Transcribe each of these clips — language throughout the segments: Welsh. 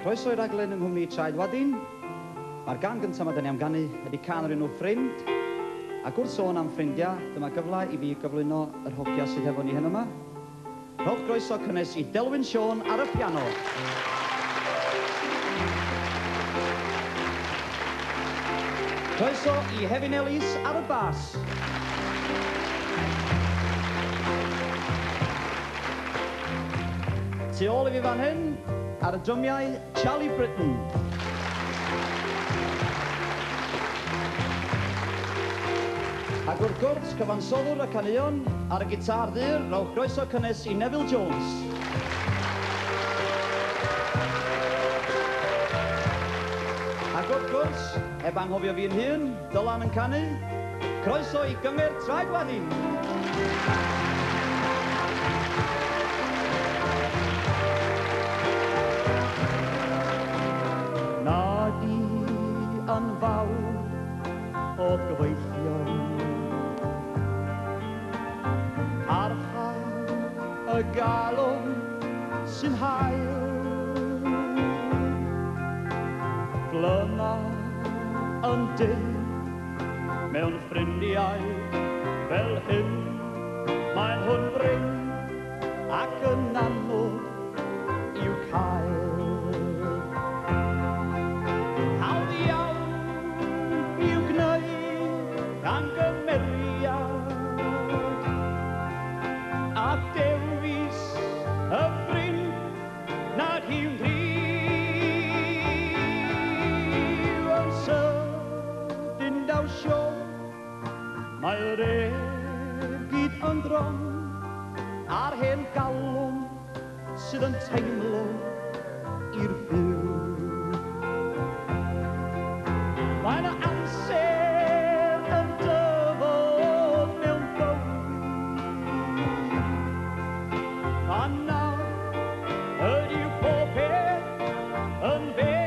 Croeso i Rhaglen yng Nghwmni traed Wadin. Mae'r gan gyntaf yma dyn ni am ganu ydy can o'r enw Ffrind. Ac wrth sôn am ffrindiau, dyma gyfle i fi gyflwyno yr hogia sydd hefo ni hyn yma. Rhowch groeso cynnes i Delwyn Siôn ar y piano. Croeso i Hefin Ellis ar y bas. Tu ôl i fi fan hyn, ar y drymiau, Charlie Britton. Ac wrth gwrs, cyfansoddwr y caneuon, ar y gitar ddur, rhowch groeso cynnes i Neville Jones. Ac wrth gwrs, heb anghofio fi'n hun, Dylan yn canu, croeso i Gyngor Traed Wadin. Yn fawr o gyfeillion Parhau y galon sy'n hael Blynau yn dyn mewn ffrindiau fel hyn Mae'n hwn bryn ac yn anodd i'w cael A dewis y ffrind nad yw'n rhyw yn sydyn dawsio Mae'r ergyd yn drom a'r hen galon sydd yn teimlo i'r fyw Mae'n amser yn dyfod mewn A nawr ydyw popeth yn fel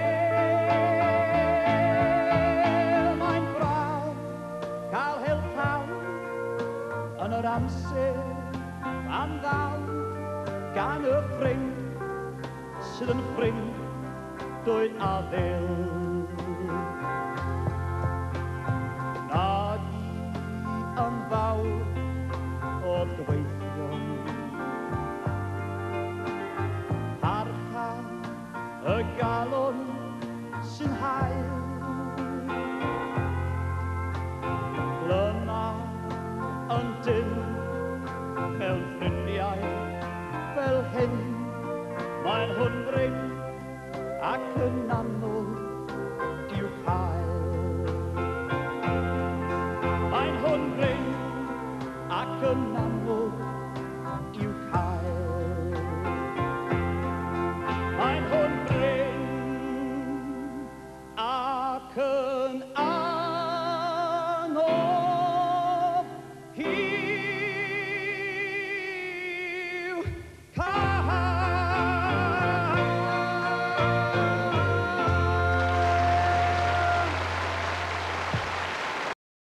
Mae'n braf cael help pawb yn yr amser am ddawd gan y ffrind sydd yn ffrind dwyd a ddel Nad i yn fawr o'r gyfeillion